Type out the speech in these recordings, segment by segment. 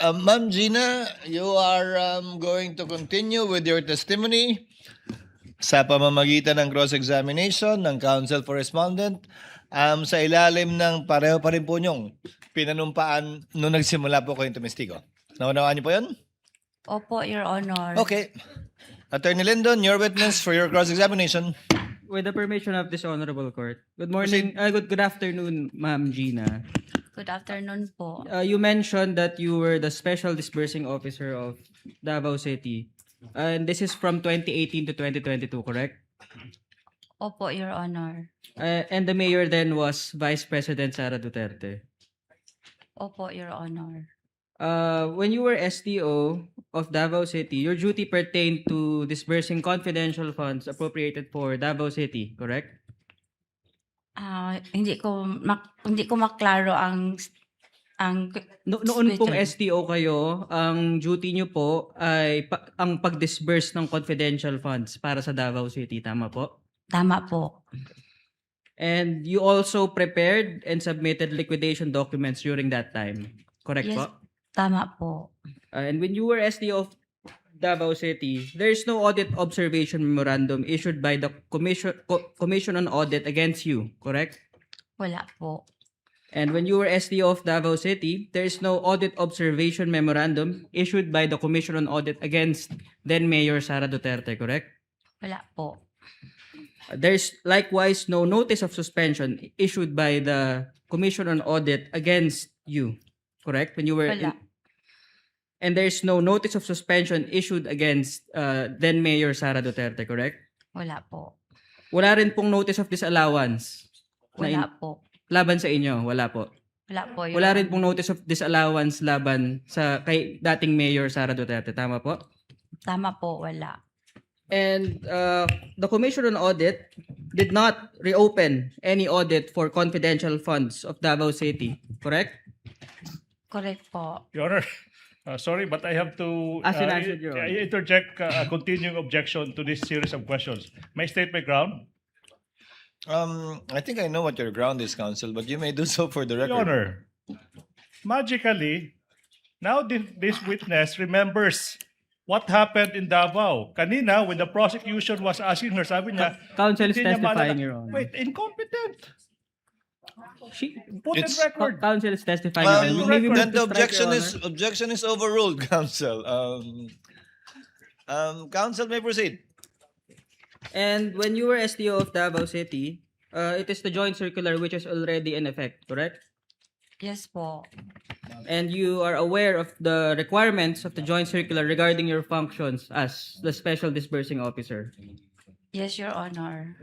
Ma'am Gina, you are going to continue with your testimony sa pamamagitan ng cross-examination ng counsel for respondent sa ilalim ng pareho pa rin po niyong pinanumpaan nung nagsimula po kayong tumistigo. Naunawaan niyo po yun? Opo, Your Honor. Okay. Attorney Lyndon, your witness for your cross-examination. With the permission of this honorable court. Good morning, good afternoon, Ma'am Gina. Good afternoon po. You mentioned that you were the special disbursing officer of Davao City. And this is from 2018 to 2022, correct? Opo, Your Honor. And the mayor then was Vice President Sara Duterte. Opo, Your Honor. When you were SDO of Davao City, your duty pertained to disbursing confidential funds appropriated for Davao City, correct? Hindi ko maklaro ang Noon pong question. SDO kayo, ang duty nyo po ay ang pag-disburse ng confidential funds para sa Davao City, tama po? Tama po. And you also prepared and submitted liquidation documents during that time, correct Yes. po? Tama po. And when you were SDO of Davao City, there is no audit observation memorandum issued by the Commission on Audit against you, correct? Wala po. And when you were SDO of Davao City, there is no audit observation memorandum issued by the Commission on Audit against then Mayor Sara Duterte, correct? Wala po. There's likewise no notice of suspension issued by the Commission on Audit against you, correct? When you were Wala. and there's no notice of suspension issued against then Mayor Sara Duterte, correct? Wala po. Wala rin pong notice of disallowance Wala po. laban sa inyo, wala po. Wala po, Your Wala rin Honor. pong notice of disallowance laban sa kay dating Mayor Sara Duterte, tama po? Tama po, wala. And the Commission on Audit did not reopen any audit for confidential funds of Davao City, correct? Correct po. Your Honor, sorry, but I have to As in answered, Your Honor. interject a continuing objection to this series of questions. May I state my ground? I think I know what your ground is, counsel, but you may do so for the Your record. Honor, magically, now this witness remembers what happened in Davao. Kanina, when the prosecution was asking her, sabi niya, Counsel is hindi niya testifying, maalala. Your Honor. Wait, incompetent. She, Put in It's- record. Counsel is testifying, Your Honor. Maybe we Then have the to strike, Your objection Honor. is overruled, counsel. Counsel may proceed. And when you were SDO of Davao City, it is the joint circular which is already in effect, correct? Yes po. And you are aware of the requirements of the joint circular regarding your functions as the special disbursing officer. Yes, Your Honor.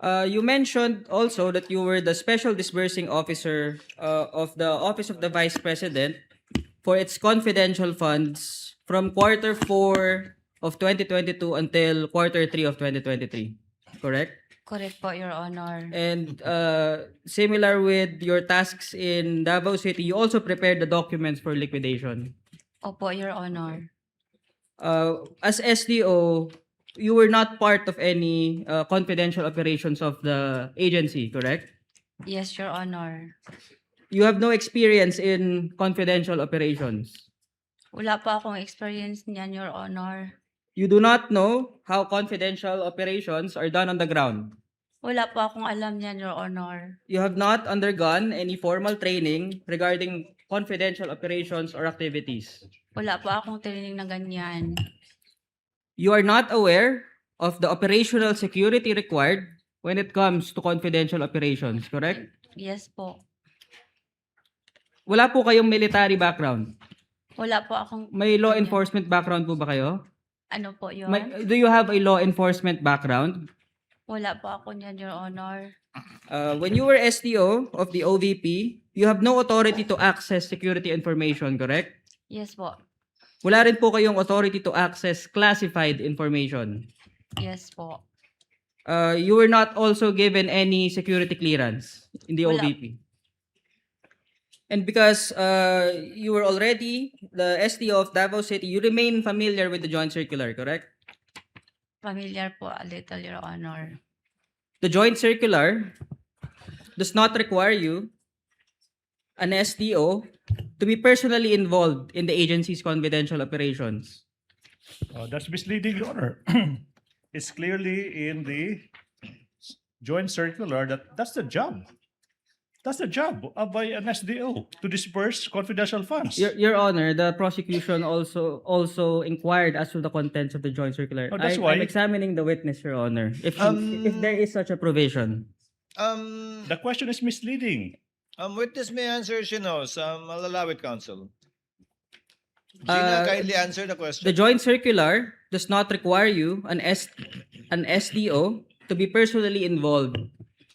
You mentioned also that you were the special disbursing officer of the Office of the Vice President for its confidential funds from quarter 4 of 2022 until quarter 3 of 2023, correct? Correct po, Your Honor. And similar with your tasks in Davao City, you also prepared the documents for liquidation. Opo, Your Honor. As SDO, you were not part of any confidential operations of the agency, correct? Yes, Your Honor. You have no experience in confidential operations. Wala po akong experience niyan, Your Honor. You do not know how confidential operations are done on the ground. Wala po akong alam niyan, Your Honor. You have not undergone any formal training regarding confidential operations or activities. Wala po akong training na ganyan. You are not aware of the operational security required when it comes to confidential operations, correct? Yes po. Wala po kayong military background. Wala po akong... May law enforcement background po ba kayo? Ano po yun? Do you have a law enforcement background? Wala po ako niyan, Your Honor. When you were SDO of the OVP, you have no authority to access security information, correct? Yes po. Wala rin po kayong authority to access classified information. Yes po. You were not also given any security clearance in the Wala. OVP. And because you were already the SDO of Davao City, you remain familiar with the joint circular, correct? Familiar po a little, Your Honor. The joint circular does not require you, an SDO, to be personally involved in the agency's confidential operations? That's misleading, Your Honor. It's clearly in the joint circular that that's the job. That's the job of an SDO to disperse confidential funds. Your Honor, the prosecution also inquired as to the contents of the joint circular. Oh, that's why- I'm examining the witness, Your Honor. If there is such a provision. The question is misleading. Witness may answer if she knows. I'll allow it, counsel. Gina, kindly answer the question. The joint circular does not require you, an SDO, to be personally involved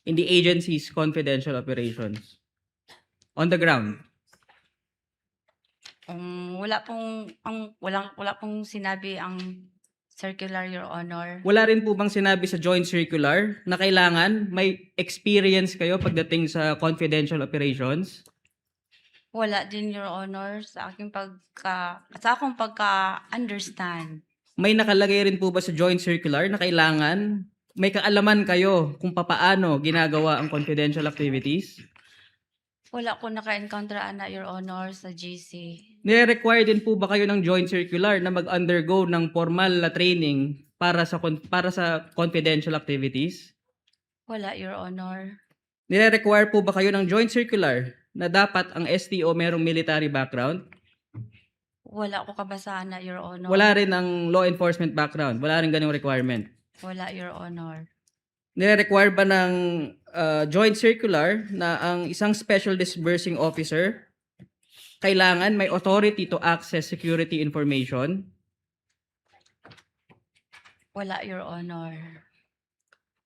in the agency's confidential operations on the ground. Wala pong sinabi ang circular, Your Honor. Wala rin po bang sinabi sa joint circular na kailangan may experience kayo pagdating sa confidential operations? Wala din, Your Honor, sa akong pagka-understand. May nakalagay rin po ba sa joint circular na kailangan may kaalaman kayo kung papaano ginagawa ang confidential activities? Wala ko naka-encounter ana, Your Honor, sa GC. Nire-require din po ba kayo ng joint circular na mag-undergo ng formal na training para sa confidential activities? Wala, Your Honor. Nire-require po ba kayo ng joint circular na dapat ang STO merong military background? Wala ko kabasahan na, Your Honor. Wala rin ang law enforcement background. Wala rin ganung requirement. Wala, Your Honor. Nire-require ba ng joint circular na ang isang special disbursing officer kailangan may authority to access security information? Wala, Your Honor.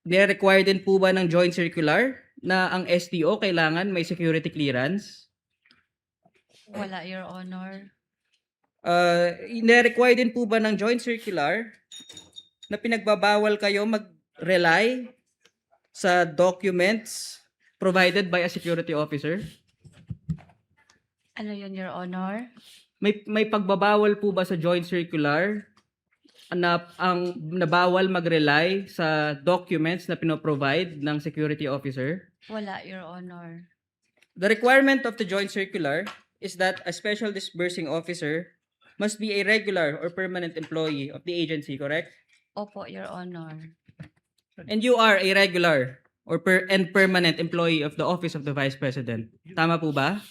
Nire-require din po ba ng joint circular na ang STO kailangan may security clearance? Wala, Your Honor. Nire-require din po ba ng joint circular na pinagbabawal kayo mag-rely sa documents provided by a security officer? Ano yun, Your Honor? May pagbabawal po ba sa joint circular na ang nabawal mag-rely sa documents na pinoprovide ng security officer? Wala, Your Honor. The requirement of the joint circular is that a special disbursing officer must be a regular or permanent employee of the agency, correct? Opo, Your Honor. And you are a regular or permanent employee of the Office of the Vice President. Tama po ba?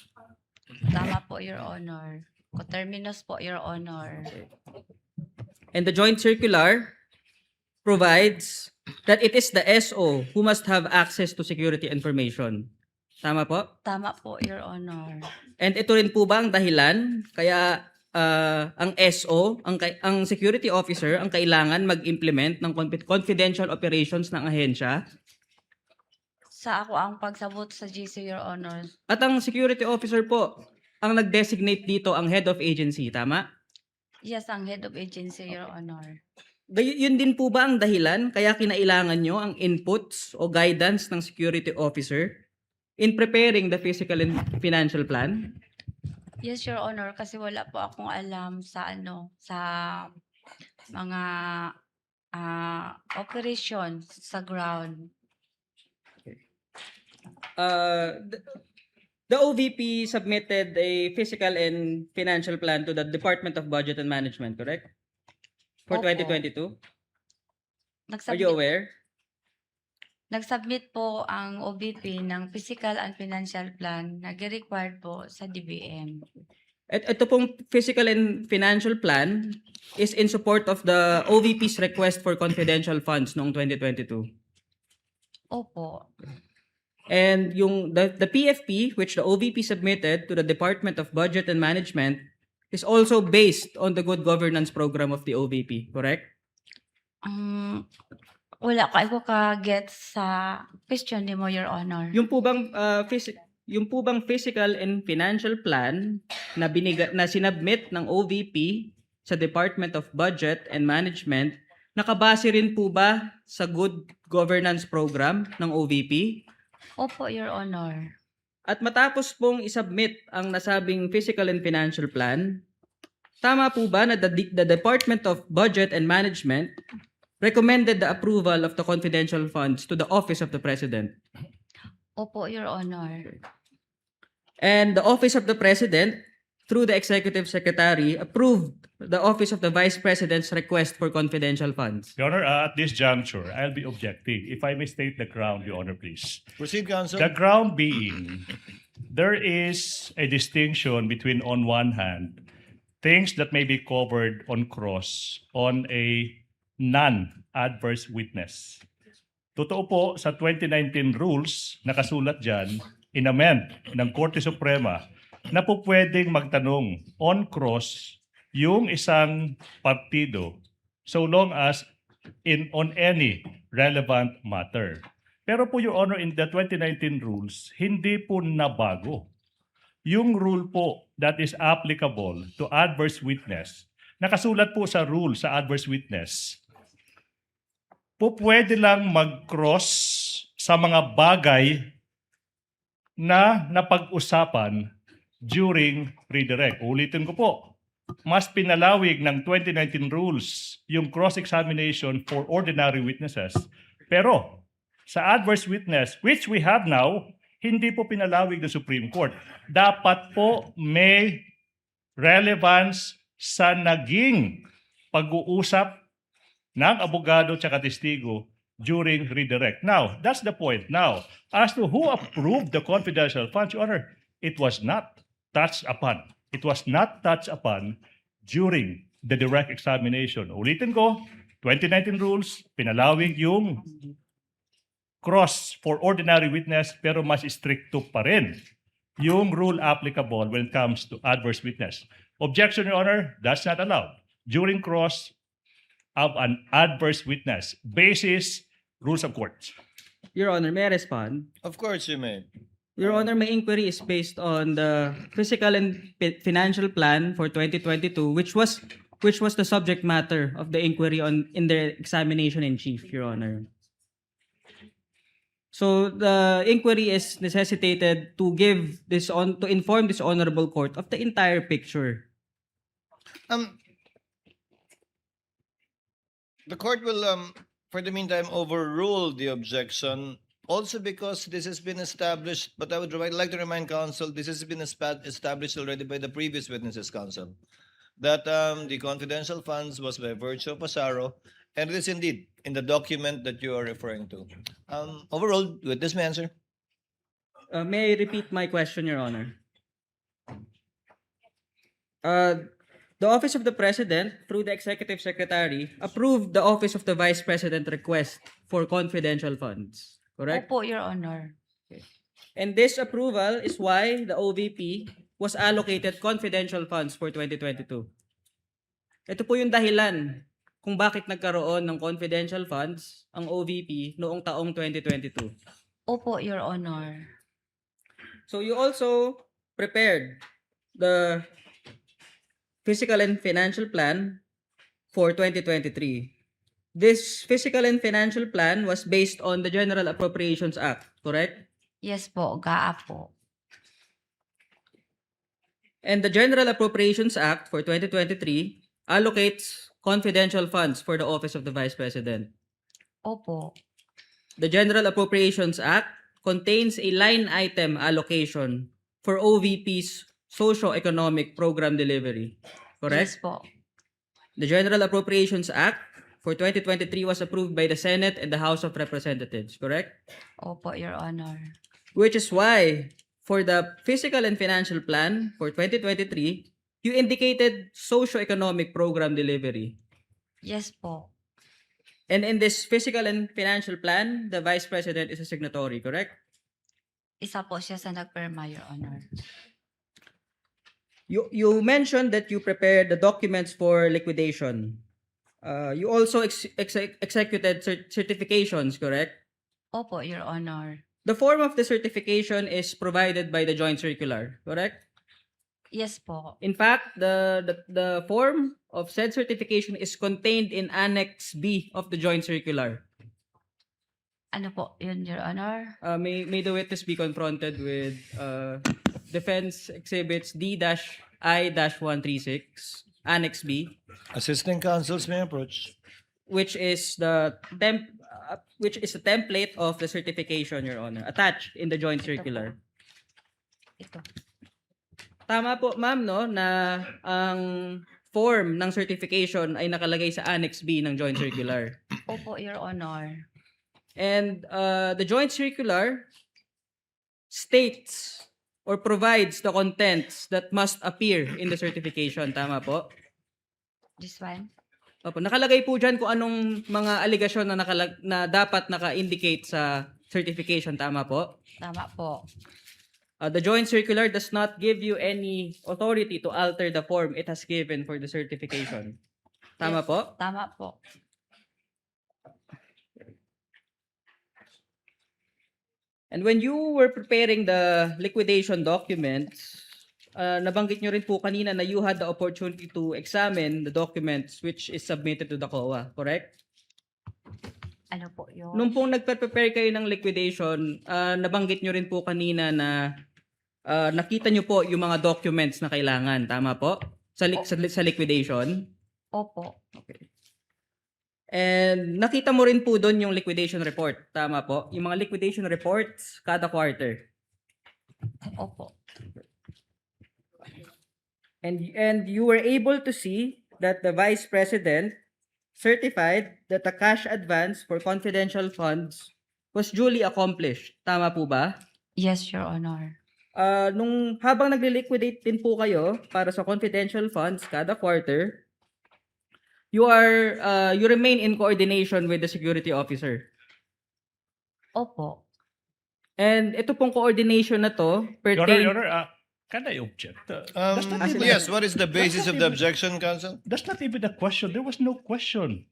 Tama po, Your Honor. Coterminous po, Your Honor. And the joint circular provides that it is the SO who must have access to security information. Tama po? Tama po, Your Honor. And ito rin po ba ang dahilan kaya ang SO, ang security officer, ang kailangan mag-implement ng confidential operations ng ahensya? Sa ako ang pagsabot sa GC, Your Honor. At ang security officer po, ang nag-designate dito ang head of agency, tama? Yes, ang head of agency, Your Honor. Yun din po ba ang dahilan kaya kinailangan nyo ang inputs o guidance ng security officer in preparing the physical and financial plan? Yes, Your Honor, kasi wala po akong alam sa sa mga operations sa ground. The OVP submitted a physical and financial plan to the Department of Budget and Management, correct? For Opo. 2022? Are you aware? Nag-submit po ang OVP ng Physical and Financial Plan na required po sa DBM. Ito pong physical and financial plan is in support of the OVP's request for confidential funds noong 2022. Opo. And the PFP, which the OVP submitted to the Department of Budget and Management, is also based on the good governance program of the OVP, correct? Wala ko ka-get sa question ni mo, Your Honor. Yung po bang physical and financial plan na sinubmit ng OVP sa Department of Budget and Management, nakabase rin po ba sa good governance program ng OVP? Opo, Your Honor. At matapos pong isubmit ang nasabing physical and financial plan, tama po ba na the Department of Budget and Management recommended the approval of the confidential funds to the Office of the President? Opo, Your Honor. And the Office of the President, through the Executive Secretary, approved the Office of the Vice President's request for confidential funds. Your Honor, at this juncture, I'll be objecting. If I may state the ground, Your Honor, please. Proceed, counsel. The ground being, there is a distinction between, on one hand, things that may be covered on cross on a non-adverse witness. Totoo po, sa 2019 rules, nakasulat dyan, inamend ng Korte Suprema na po pwedeng magtanong on cross yung isang partido so long as on any relevant matter. Pero po, Your Honor, in the 2019 rules, hindi po nabago. Yung rule po that is applicable to adverse witness, nakasulat po sa rule sa adverse witness, po pwede lang mag-cross sa mga bagay na napag-usapan during redirect. Ulitin ko po, mas pinalawig ng 2019 rules yung cross-examination for ordinary witnesses. Pero sa adverse witness, which we have now, hindi po pinalawig ng Supreme Court. Dapat po may relevance sa naging pag-uusap ng abogado tsaka testigo during redirect. Now, that's the point. Now, as to who approved the confidential funds, Your Honor, it was not touched upon. It was not touched upon during the direct examination. Ulitin ko, 2019 rules, pinalawig yung cross for ordinary witness pero mas stricto pa rin yung rule applicable when it comes to adverse witness. Objection, Your Honor, that's not allowed. During cross of an adverse witness, basis rules of court. Your Honor, may I respond? Of course you may. Your Honor, my inquiry is based on the fiscal and financial plan for 2022, which was the subject matter of the inquiry in the examination in chief, Your Honor. So the inquiry is necessitated to inform this honorable court of the entire picture. The court will, for the meantime, overrule the objection. Also because this has been established, but I would like to remind counsel, this has been established already by the previous witnesses, counsel, that the confidential funds was by virtue of Pasaro, and it is indeed in the document that you are referring to. Overall, witness may answer. May I repeat my question, Your Honor? The Office of the President, through the Executive Secretary, approved the Office of the Vice President request for confidential funds. Correct? Opo, Your Honor. And this approval is why the OVP was allocated confidential funds for 2022. Ito po yung dahilan kung bakit nagkaroon ng confidential funds ang OVP noong taong 2022. Opo, Your Honor. So you also prepared the fiscal and financial plan for 2023. This fiscal and financial plan was based on the General Appropriations Act, correct? Yes po, GAA po. And the General Appropriations Act for 2023 allocates confidential funds for the Office of the Vice President. Opo. The General Appropriations Act contains a line item allocation for OVP's socio-economic program delivery, correct? Yes po. The General Appropriations Act for 2023 was approved by the Senate and the House of Representatives, correct? Opo, Your Honor. Which is why, for the fiscal and financial plan for 2023, you indicated socio-economic program delivery. Yes po. And in this fiscal and financial plan, the Vice President is a signatory, correct? Isa po siya sa nagpirma, Your Honor. You mentioned that you prepared the documents for liquidation. You also executed certifications, correct? Opo, Your Honor. The form of the certification is provided by the joint circular, correct? Yes po. In fact, the form of said certification is contained in Annex B of the joint circular. Ano po yun, Your Honor? May the witness be confronted with Defense Exhibits D-I-136, Annex B, Assisting counsels may approach. which is the template of the certification, Your Honor, attached in the joint circular. Ito. Tama po, ma'am, no, na ang form ng certification ay nakalagay sa Annex B ng Joint Circular. Opo, Your Honor. And the Joint Circular states or provides the contents that must appear in the certification. Tama po? This one? Opo, nakalagay po dyan kung anong mga aligasyon na, na dapat naka-indicate sa certification. Tama po? Tama po. The Joint Circular does not give you any authority to alter the form it has given for the certification. Tama Yes. po? Tama po. And when you were preparing the liquidation documents, nabanggit nyo rin po kanina na you had the opportunity to examine the documents which is submitted to the COA, correct? Ano po yun? Nung pong nagpe-prepare kayo ng liquidation, nabanggit nyo rin po kanina na nakita nyo po yung mga documents na kailangan, tama po? Sa liquidation? Opo. And nakita mo rin po doon yung liquidation report, tama po? Yung mga liquidation reports kada quarter. Opo. And you were able to see that the Vice President certified that the cash advance for confidential funds was duly accomplished. Tama po ba? Yes, Your Honor. Nung habang nagle-liquidate din po kayo para sa confidential funds kada quarter, you remain in coordination with the security officer. Opo. And ito pong coordination na to Your Honor, pertain... Your Honor, can I object? That's not even- Yes, what is the basis not of the even- objection, Counsel? That's not even a question. There was no question.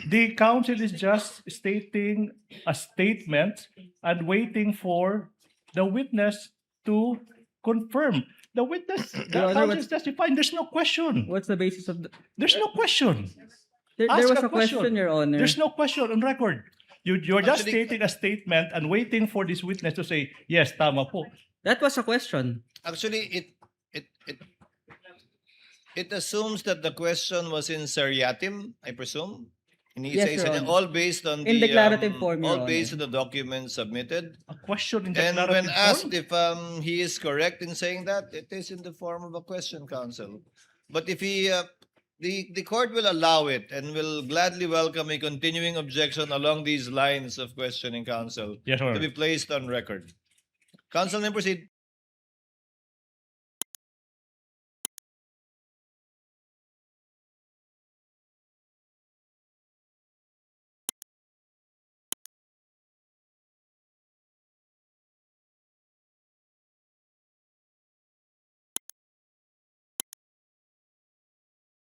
The council is just stating a statement and waiting for the witness to confirm. The witness, the Your Honor, council is testifying. There's no question. What's the basis of the... There's no question. There Ask was a a question, Your Honor. There's no question on record. You're just Actually- stating a statement and waiting for this witness to say, yes, tama po. That was a question. Actually, it assumes that the question was in seriatim, I presume. Yes, Your Honor. All based on In the declarative form, Your all based on Honor. the documents submitted. A question in And declarative when asked form? if he is correct in saying that, it is in the form of a question, Counsel. But if he, the court will allow it and will gladly welcome a continuing objection along these lines of questioning, Counsel, Yes, Your to Honor. be placed on record. Counsel may proceed.